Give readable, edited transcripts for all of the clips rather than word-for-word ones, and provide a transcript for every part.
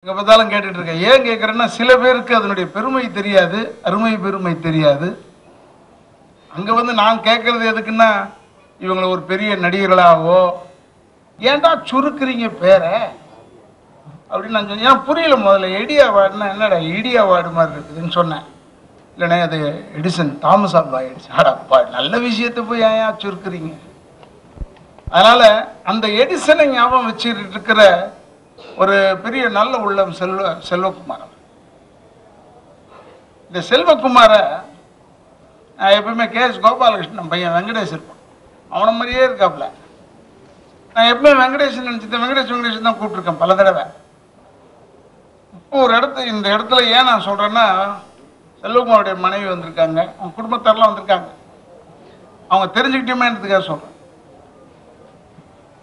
எங்கே பார்த்தாலும் கேட்டுட்டு இருக்கேன். ஏன் கேட்குறேன்னா, சில பேருக்கு அதனுடைய பெருமை தெரியாது, அருமை பெருமை தெரியாது. அங்கே வந்து நான் கேட்கறது எதுக்குன்னா, இவங்களை ஒரு பெரிய நடிகர்களாவோ, ஏன்டா சுருக்குறீங்க பேரை அப்படின்னு நான் சொன்னேன். ஏன் புரியல. முதல்ல எடி அவார்டுன்னா என்னடா இடி அவார்டு மாதிரி இருக்குதுன்னு சொன்னேன். இல்லைண்ணே, அது எடிசன் தாமஸ் ஆல்வா எடிசன். ஆடாப்பா, நல்ல விஷயத்தை போய் ஏன் சுருக்குறீங்க? அதனால அந்த எடிசனை ஞாபகம் வச்சுட்டு இருக்கிற ஒரு பெரிய நல்ல உள்ளம் செல்வகுமார். இந்த செல்வகுமாரை நான் எப்பவுமே கேஎஸ் கோபாலகிருஷ்ணன் பையன் வெங்கடேஷ் இருப்பான், அவனை மாதிரியே இருக்காப்புல. நான் எப்பவுமே வெங்கடேஷன் நினச்சிட்டேன். வெங்கடேஷன் தான் கூப்பிட்டுருக்கேன் பல தடவை. இப்போ ஒரு இந்த இடத்துல ஏன் நான் சொல்கிறேன்னா, செல்வகுமாருடைய மனைவி வந்திருக்காங்க, அவங்க குடும்பத்தாரெலாம் வந்திருக்காங்க. அவங்க தெரிஞ்சுக்கிட்டோமேன்றதுக்காக சொல்கிறேன்.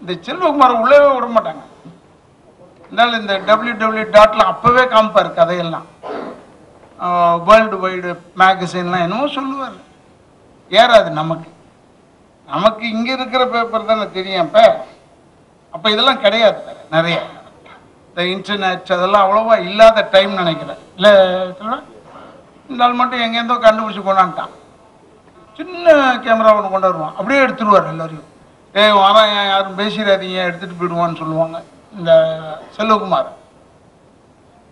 இந்த செல்வகுமாரை உள்ளவே விட மாட்டாங்க. அதனால இந்த www.ல அப்போவே காமிப்பார் கதையெல்லாம். வேர்ல்டு வைடு மேகசின்லாம் என்னமோ சொல்லுவார். ஏறாது நமக்கு இங்கே இருக்கிற பேப்பர் தானே தெரியும். அப்போ இதெல்லாம் கிடையாது. நிறைய இந்த இன்டர்நெட் அதெல்லாம் அவ்வளோவா இல்லாத டைம் நினைக்கிறேன். இல்லை இந்த நாள் மட்டும் எங்கேருந்தோ கண்டுபிடிச்சி கொண்டான்ட்டான். சின்ன கேமரா ஒன்று கொண்டு வருவான், அப்படியே எடுத்துருவார் எல்லாரையும். வரான், யாரும் பேசிடாதீங்க, எடுத்துகிட்டு போயிடுவான்னு சொல்லுவாங்க. இந்த செல்வகுமார்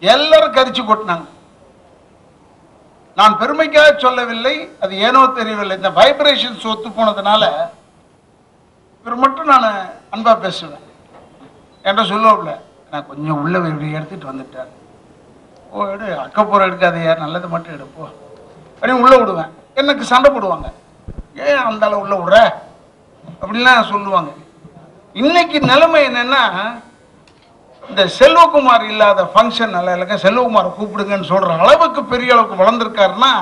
எல்லாரும் கரிச்சு கொட்டினாங்க. நான் பெருமைக்காக சொல்லவில்லை, அது ஏனோ தெரியவில்லை. இந்த வைப்ரேஷன்ஸ் ஒத்து போனதுனால இவர் மட்டும் நான் அன்பா பேசுவேன். என்கிட்ட சொல்லுவாப்ல, நான் கொஞ்சம் உள்ள இப்படி எடுத்துட்டு வந்துட்டேன். ஓ எடு, அக்கப்பூரம் எடுக்காதையா, நல்லது மட்டும் எடுப்போம் அப்படின்னு உள்ள விடுவேன். எனக்கு சண்டை போடுவாங்க, ஏன் அந்த அளவு உள்ள விடுற அப்படின்லாம் சொல்லுவாங்க. இன்னைக்கு நிலைமை என்னன்னா, இந்த செல்வகுமார் இல்லாத ஃபங்க்ஷன் நல்ல இல்லைங்க, செல்வகுமாரை கூப்பிடுங்கன்னு சொல்ற அளவுக்கு பெரிய அளவுக்கு வளர்ந்துருக்காருன்னா,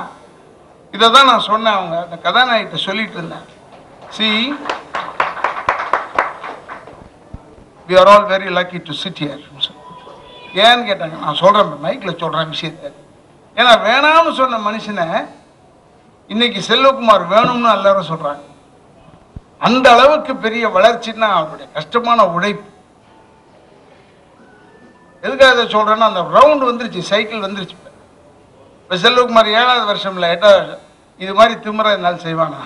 இதை தான் நான் சொன்னேன். அவங்க அந்த கதாநாயகிட்ட சொல்லிட்டு இருந்தேன். we are all very lucky to sit here. ஏன்னு கேட்டாங்க. நான் சொல்றேன், மைக்கில் சொல்றேன் விஷயத்தை. ஏன்னா வேணாம்னு சொன்ன மனுஷனை இன்னைக்கு செல்வகுமார் வேணும்னு எல்லாரும் சொல்றாங்க. அந்த அளவுக்கு பெரிய வளர்ச்சின்னா அவருடைய கஷ்டமான உழைப்பு. எதுக்காக இதை சொல்றேன்னா, அந்த ரவுண்ட் வந்துருச்சு, சைக்கிள் வந்துருச்சு. இப்போ செல்வகுமார் 7வது வருஷம் இல்லை 8வது வருஷம். இது மாதிரி திமுறை என்னால் செய்வானா,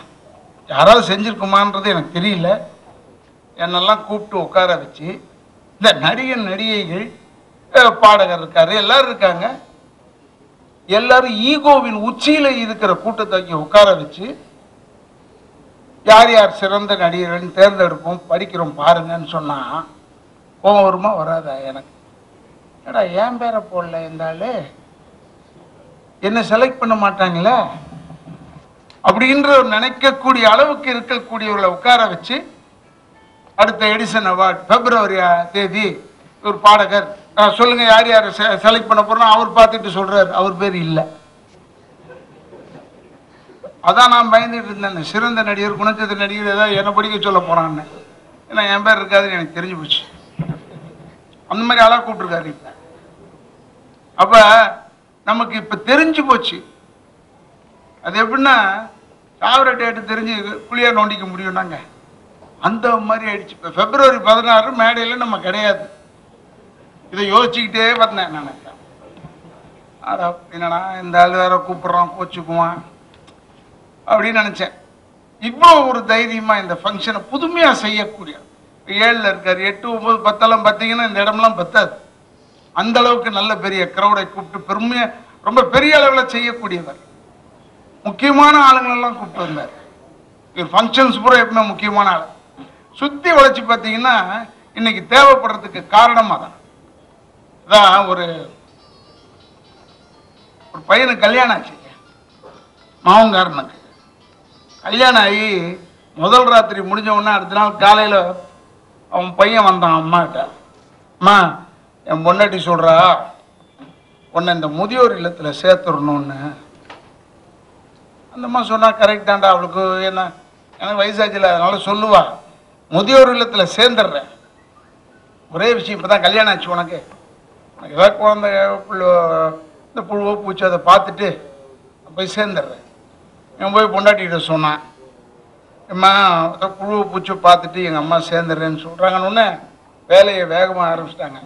யாராவது செஞ்சிருக்குமான்றது எனக்கு தெரியல. என்னெல்லாம் கூப்பிட்டு உட்கார வச்சு, இந்த நடிகைகள் பாடகர் இருக்காரு, எல்லாரும் இருக்காங்க, எல்லாரும் ஈகோவின் உச்சியில இருக்கிற கூட்டத்தை உட்கார வச்சு, யார் யார் சிறந்த நடிகர்கள் தேர்ந்தெடுப்போம், படிக்கிறோம் பாருங்கன்னு சொன்னா கோவம் வருமா வராதா? எனக்கு ஏடா ஏன் பேரை போடல, இந்த ஆளு என்ன செலக்ட் பண்ண மாட்டாங்களே அப்படின்ற நினைக்கக்கூடிய அளவுக்கு இருக்கக்கூடியவர்களை உட்கார வச்சு, அடுத்த எடிசன் அவார்டு February தேதி ஒரு பாடகர் சொல்லுங்க யார் யார் செலக்ட் பண்ண போறோம், அவர் பார்த்துட்டு சொல்றாரு அவர் பேர் இல்லை. அதான் நான் பயந்துட்டு இருந்தேன், சிறந்த நடிகர் குணச்சித்திர நடிகர் ஏதாவது என்ன படிக்க சொல்ல போறான்னு. ஏன்னா என் பேர் இருக்காதுன்னு எனக்கு தெரிஞ்சு போச்சு. அந்த மாதிரி ஆளா கூப்பிட்டுருக்காரு. இப்ப அப்ப நமக்கு இப்ப தெரிஞ்சு போச்சு. அது எப்படின்னா, சாவர டேட்டு தெரிஞ்சு குளியா நோண்டிக்க முடியும். நாங்க அந்த மாதிரி ஆயிடுச்சு. இப்ப February 16 மேடையில் நம்ம கிடையாது. இதை யோசிச்சுக்கிட்டே வந்தேன் நான். என்னடா இந்த ஆள் வேற கூப்பிடுறான், கோச்சுக்குவான் அப்படின்னு நினைச்சேன். இவ்வளோ ஒரு தைரியமா இந்த ஃபங்க்ஷனை புதுமையா செய்யக்கூடிய 7ல் இருக்காரு, 8, 9, 10 பார்த்தீங்கன்னா இந்த இடம்லாம் பத்தாது. அந்த அளவுக்கு நல்ல பெரிய கிரௌடை கூப்பிட்டு பெருமையா ரொம்ப பெரிய அளவில் செய்யக்கூடியவர். முக்கியமான ஆளுங்களெல்லாம் கூப்பிட்டு வந்தார். இவர் ஃபங்க்ஷன்ஸ் பூரா எப்பவுமே முக்கியமான ஆள். சுத்தி உழைச்சி பார்த்தீங்கன்னா இன்னைக்கு தேவைப்படுறதுக்கு காரணமாக தான். அதான் ஒரு பையனுக்கு கல்யாணம் ஆச்சு, மாவங்காரனுக்கு கல்யாணம் ஆகி முதல் ராத்திரி முடிஞ்ச உடனே அடுத்த நாள் காலையில் அவன் பையன் வந்தான் அம்மாகிட்ட. அம்மா, என் பொண்டாட்டி சொல்கிறா உன்னை இந்த முதியோர் இல்லத்தில் சேர்த்துடணும்னு. அந்த அம்மா சொன்னா கரெக்டாண்டா, அவளுக்கு என்ன எனக்கு வயசாச்சுல, அதனால சொல்லுவா, முதியோர் இல்லத்தில் சேர்ந்துடுறேன். ஒரே விஷயம், இப்போ தான் கல்யாணம் ஆச்சு உனக்கு ஏதாவது குழந்தை இந்த புழுவோ பூச்சி அதை பார்த்துட்டு போய் சேர்ந்துடுறேன். இவன் போய் பொண்டாட்டிகிட்ட சொன்னான், அம்மா புழுவை பூச்சி பார்த்துட்டு எங்கள் அம்மா சேர்ந்துடுறேன்னு சொல்கிறாங்கன்னு வேலையை வேகமாக ஆரம்பிச்சிட்டாங்க.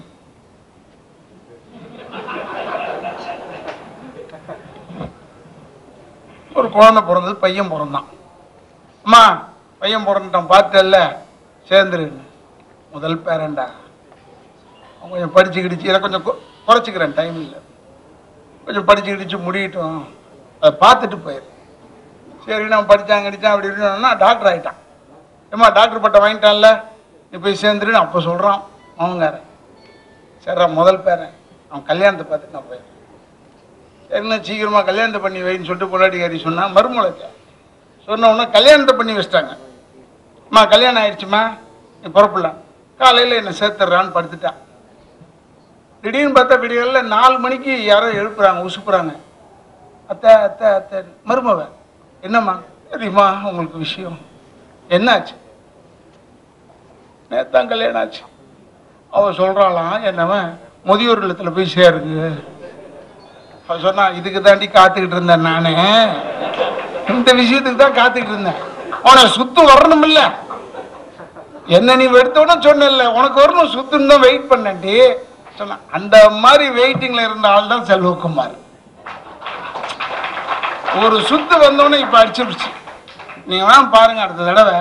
குழந்தை பிறந்தது, பையன் பிறந்தான். அம்மா பையன் பிறந்துட்டான் பார்த்தல்ல, சேர்ந்துருன்னு. முதல் பேரண்டா, அவன் கொஞ்சம் படிச்சு கிடிச்சு, இதை கொஞ்சம் குறைச்சிக்கிறேன், டைம் இல்லை, கொஞ்சம் படிச்சு கிடிச்சு முடியட்டும், அதை பார்த்துட்டு போயிரு. சரி நான் படித்தான் கிடிச்சான் அப்படி இருக்கணும்னா டாக்டர் ஆகிட்டான். ஏம்மா டாக்டர் பட்டம் வாங்கிட்டான்ல, நீ போய் சேர்ந்துருன்னு அப்போ சொல்கிறான் அவங்காரன். சரிடா முதல் பேரன், அவன் கல்யாணத்தை பார்த்துட்டு நான் போயிடுறேன். சரிண்ணா சீக்கிரமாக கல்யாணத்தை பண்ணி வைன்னு சொல்லிட்டு பொண்டாட்டிக்காரி சொன்னான். மறுமலைக்க சொன்ன உடனே கல்யாணத்தை பண்ணி வச்சிட்டாங்க. அம்மா கல்யாணம் ஆயிடுச்சுமா, நீ புறப்படலாம். காலையில் என்னை சேர்த்துட்றான்னு படுத்துட்டான். திடீர்னு பார்த்தா விடியல்ல 4 மணிக்கு யாரோ எழுப்புறாங்க, உசுப்புறாங்க. அத்தை அத்தை அத்தை. மருமவ என்னம்மா? சரிம்மா உங்களுக்கு விஷயம் என்னாச்சு? நேத்தான் கல்யாணம் ஆச்சு. அவன் சொல்கிறாளாம், என்னவன் முதியோர் இல்லத்தில் போய் சேருங்க. அவன் சொன்னான், இதுக்கு தாண்டி காத்துக்கிட்டு இருந்தேன் நானே, இந்த விஷயத்துக்கு தான் காத்துக்கிட்டு இருந்தேன். அவனை சுத்து வரணும் இல்லை, என்ன நீ எடுத்தோட சொன்ன உனக்கு வரணும் சுத்துன்னு தான் வெயிட் பண்ணி சொன்னான். அந்த மாதிரி வெயிட்டிங்ல இருந்த ஆள் தான் செல்வகுமார். ஒரு சுத்து வந்தோடனே இப்ப அடிச்சிருச்சு. நீங்க வேணா பாருங்க, அடுத்த தடவை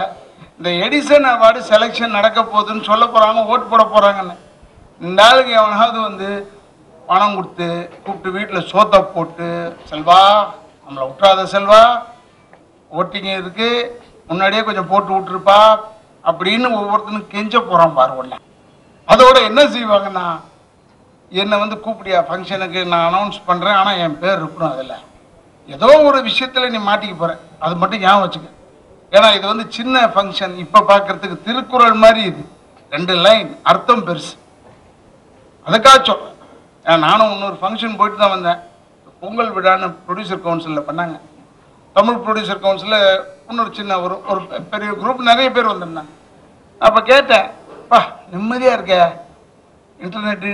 இந்த எடிசன் அவார்டு செலெக்ஷன் நடக்க போகுதுன்னு சொல்ல போறாங்க, ஓட்டு போட போறாங்கன்னு. இந்த ஆளுக்கு எவனாவது வந்து பணம் கொடுத்து கூப்பிட்டு வீட்டில் சோத்தை போட்டு, செல்வா நம்மளை விட்டுறாத செல்வா, ஓட்டிங்க இருக்கு, முன்னாடியே கொஞ்சம் போட்டு விட்டுருப்பா அப்படின்னு ஒவ்வொருத்தனும் கெஞ்ச போறான் பாருவல்ல. அதோட என்ன செய்வாங்கன்னா, என்னை வந்து கூப்பிடியா ஃபங்க்ஷனுக்கு, நான் அனௌன்ஸ் பண்றேன், ஆனா என் பேர் இருக்கணும் அதில். ஏதோ ஒரு விஷயத்துல நீ மாட்டிக்க போற, அது மட்டும் ஞாபகம் வச்சுக்க. ஏன்னா இது வந்து சின்ன ஃபங்க்ஷன், இப்ப பாக்குறதுக்கு திருக்குறள் மாதிரி, இது 2 லைன் அர்த்தம் பெருசு. அதுக்காக சொல்றேன். நானும் இன்னொரு ஃபங்க்ஷன் போயிட்டு தான் வந்தேன். பொங்கல் விழான்னு ப்ரொடியூசர் கவுன்சிலில் பண்ணாங்க. தமிழ் ப்ரொடியூசர் கவுன்சிலில் இன்னொரு சின்ன ஒரு பெரிய குரூப், நிறைய பேர் வந்திருந்தாங்க. அப்போ கேட்டேன், பா நிம்மதியாக இருக்க, இன்டர்நெட்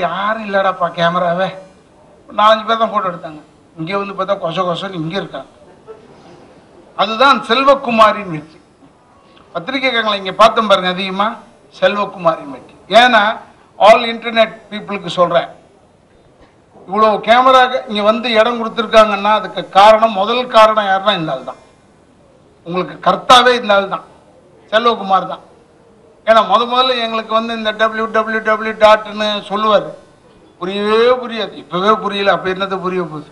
யாரும் இல்லைடாப்பா, கேமராவே 4-5 பேர் தான் ஃபோட்டோ எடுத்தாங்க. இங்கே வந்து பார்த்தா கொசன்னு இங்கே இருக்காங்க. அதுதான் செல்வகுமாரின் வெற்றி. பத்திரிகைகளை இங்கே பார்த்தோம் பாருங்க, அதிகமாக செல்வகுமாரின் வெற்றி. ஏன்னா ஆல் இன்டர்நெட் பீப்புளுக்கு சொல்கிறேன், இவ்வளோ கேமரா இங்கே வந்து இடம் கொடுத்துருக்காங்கன்னா அதுக்கு காரணம், முதல் காரணம் யாருன்னா இந்த ஆள் தான். உங்களுக்கு கர்த்தாவே இந்த ஆள் தான், செல்வகுமார் தான். ஏன்னா முதல்ல எங்களுக்கு வந்து இந்த www.ன்னு சொல்லுவார், புரியவே புரியாது. இப்போவே புரியல, அப்போ என்னது புரிய போகுது.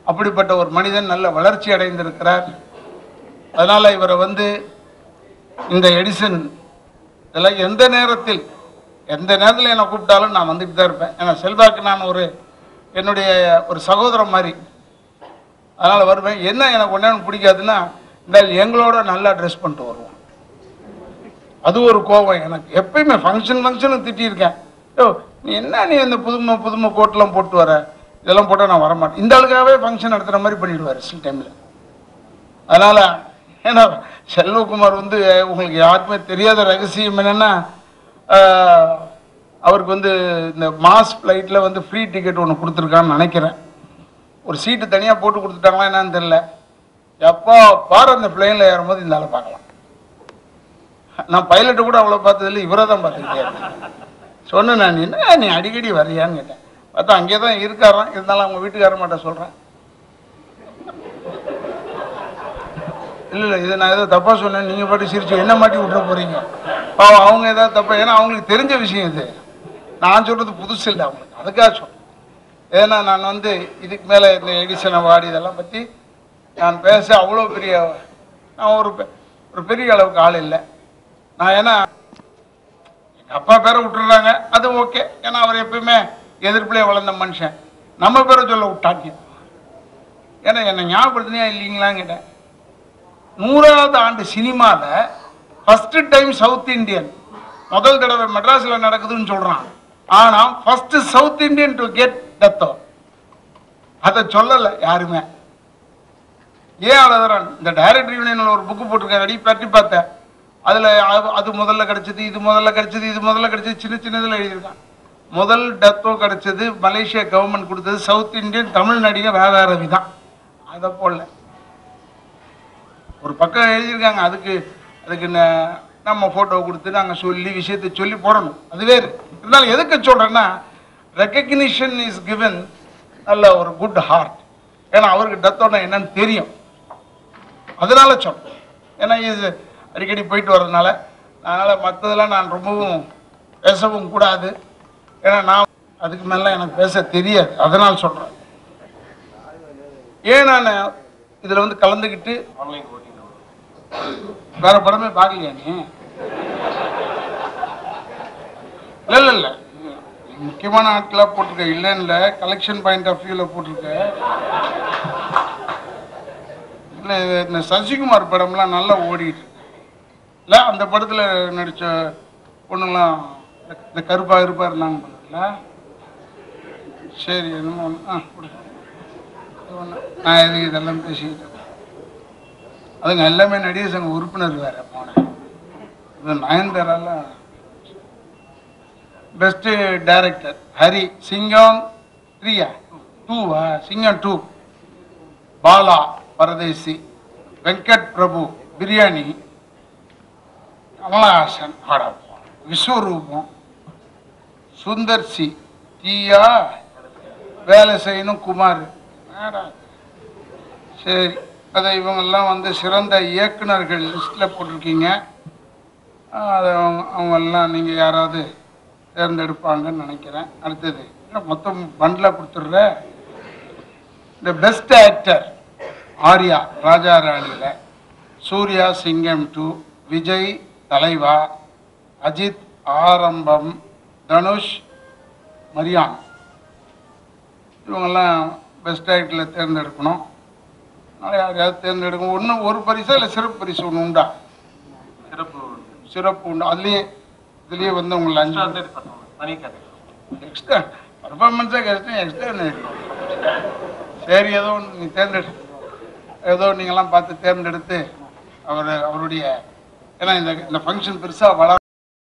அப்படிப்பட்ட ஒரு மனிதன் நல்ல வளர்ச்சி அடைந்திருக்கிறார். அதனால் இவரை வந்து இந்த எடிசன் இதெல்லாம் எந்த நேரத்தில் என்னை கூப்பிட்டாலும் நான் வந்துட்டு தான் இருப்பேன். ஏன்னா செல்வாக்கு நான் என்னுடைய ஒரு சகோதரன் மாதிரி, அதனால் வருவேன். என்ன எனக்கு ஒன்று பிடிக்காதுன்னா, இந்த எங்களோட நல்லா ட்ரெஸ் பண்ணிட்டு வருவோம். அது ஒரு கோபம் எனக்கு. எப்பயுமே ஃபங்க்ஷனுக்கு திட்டியிருக்கேன், நீ என்ன நீ இந்த புதுமை கோட்டெலாம் போட்டு வர, இதெல்லாம் போட்டால் நான் வரமாட்டேன். இந்த ஆளுக்காகவே ஃபங்க்ஷன் நடத்துகிற மாதிரி பண்ணிவிடுவார் சில டைமில். அதனால் ஏன்னா செல்வகுமார் வந்து உங்களுக்கு யாருக்குமே தெரியாத ரகசியம் என்னென்னா, அவருக்கு வந்து இந்த மாஸ் ஃப்ளைட்டில் வந்து ஃப்ரீ டிக்கெட் ஒன்று கொடுத்துருக்கான்னு நினைக்கிறேன். ஒரு சீட்டு தனியாக போட்டு கொடுத்துட்டாங்களா என்னன்னு தெரில. எப்போ பாரு அந்த பிளேனில் ஏறும்போது இந்த ஆளை பார்க்கலாம். நான் பைலட்டு கூட அவ்வளோ பார்த்ததில்லை, இவரை தான் பார்த்துக்கிட்டேன். சொன்னேன் நான், என்ன நீ அடிக்கடி வர்றியான்னு கேட்டேன். பார்த்தா அங்கே தான் இருக்காரான். இருந்தாலும் அவங்க வீட்டுக்கார மாட்டேன் சொல்கிறேன். இல்லை இதை நான் ஏதோ தப்பாக சொன்னேன், நீங்கள் பாட்டு சிரிச்சு என்ன மாட்டி விட்டுற போகிறீங்க. அவங்க ஏதாவது தப்பா, ஏன்னா அவங்களுக்கு தெரிஞ்ச விஷயம் இது, நான் சொல்கிறது புதுசு இல்லை அவங்களுக்கு. அதுக்காக சொல்கிறேன். ஏன்னா நான் வந்து இதுக்கு மேலே இந்த எடிசன் அவார்டு இதெல்லாம் பற்றி நான் பேச அவ்வளோ பெரிய, நான் ஒரு பெரிய அளவுக்கு ஆள் இல்லை நான். ஏன்னா எங்கள் அப்பா பேரை விட்டுறாங்க, அது ஓகே. ஏன்னா அவர் எப்பயுமே எதிர்ப்பிலே வளர்ந்த மனுஷன். நம்ம பேரை சொல்ல விட்டாங்க. ஏன்னா என்னை ஞாபகப்படுத்தினியா இல்லைங்களான்னு கேட்டேன். 100வது ஆண்டு சினிமாவில் ஃபஸ்ட்டு டைம் சவுத் இண்டியன் முதல் தடவை மெட்ராஸில் நடக்குதுன்னு சொல்கிறான். ஆனால் first South Indian to get டெத்தோ அதை சொல்லலை யாருமே. ஏன் அழுதுறான்? இந்த டைரக்டர் யூனியனில் ஒரு புக்கு போட்டிருக்காங்க, அடி பற்றி பார்த்தேன். அதில் அது முதல்ல கிடச்சிது, இது முதல்ல கிடச்சிது, சின்னதில் எழுதியிருக்கான். முதல் டெத்தோ கிடச்சது மலேசியா கவர்மெண்ட் கொடுத்தது சவுத் இண்டியன் தமிழ் நடிகை ராதா ரவி தான். அதை போல ஒரு பக்கம் எழுதியிருக்காங்க. அதுக்கு நம்ம ஃபோட்டோ கொடுத்து நாங்கள் சொல்லி விஷயத்தை சொல்லி போடணும், அது வேறு. இருந்தாலும் எதுக்கு சொல்கிறேன்னா, ரெக்கக்னிஷன் இஸ் கிவன் நல்ல ஒரு குட் ஹார்ட். ஏன்னா அவருக்கு டெத்தோட என்னன்னு தெரியும். அதனால சொல்றேன். ஏன்னா இது அடிக்கடி போயிட்டு வர்றதுனால, அதனால மற்றதெல்லாம் நான் ரொம்பவும் பேசவும் கூடாது. ஏன்னா நான் அதுக்கு மேல எனக்கு பேச தெரியாது, அதனால் சொல்றேன். ஏன் நான் இதுல வந்து கலந்துக்கிட்டு வேற படமே பார்க்கலையா நீ? இல்ல இல்ல, முக்கியமான ஆட்களா போட்டிருக்க, இல்லைன்னு கலெக்ஷன் பாயிண்ட் ஆஃப் வியூல போட்டிருக்க. இல்லை, இந்த சசிகுமார் படம்லாம் நல்லா ஓடிட்டு இல்லை, அந்த படத்தில் நடித்த பொண்ணுலாம் இந்த கருப்பாக இருந்தாங்க பண்ணல. சரி, என்னமோ நான் எதுக்கு இதெல்லாம் பேசிக்கிட்டு அதுங்க எல்லாமே நடிகர் சங்க உறுப்பினர் வேற போனேன். இது நயன்தாரால பெஸ்ட் டைரக்டர் ஹரி, சிங்கம் 3 சிங்கம் 2, பாலா பரதேசி, வெங்கட் பிரபு பிரியாணி, கமலஹாசன் விஸ்வரூபம், சுந்தர் சி, தீயா வேலை செய்யணும் குமார். சரி, அதை இவங்கெல்லாம் வந்து சிறந்த இயக்குநர்கள் லிஸ்ட்டில் போட்டிருக்கீங்க. அதை அவங்கெல்லாம் நீங்கள் யாராவது தேர்ந்தெடுப்பாங்கன்னு நினைக்கிறேன். அடுத்தது மொத்தம் பண்டில் கொடுத்துட்ற இந்த பெஸ்ட் ஆக்டர் ஆர்யா ராஜா ராணியில், சூர்யா சிங்கம் 2, விஜய் தலைவா, அஜித் ஆரம்பம், தனுஷ் மரியான், இவங்கெல்லாம் பெஸ்ட் ஆக்டரில் தேர்ந்தெடுக்கணும். யாரையாவது தேர்ந்தெடுக்கணும். ஒன்று ஒரு பரிசா இல்லை சிறப்பு பரிசு ஒன்று உண்டா? சிறப்பு உண்டு. இதுலேயே வந்து உங்களை 5 எக்ஸ்ட்ரா பர்ஃபார்மன்ஸாக கஷ்டம், எக்ஸ்ட்ரா. சரி, ஏதோ ஒன்று நீ தேர்ந்தெடு, ஏதோ நீங்கள்லாம் பார்த்து தேர்ந்தெடுத்து அவருடைய, ஏன்னா இந்த ஃபங்க்ஷன் பெருசாக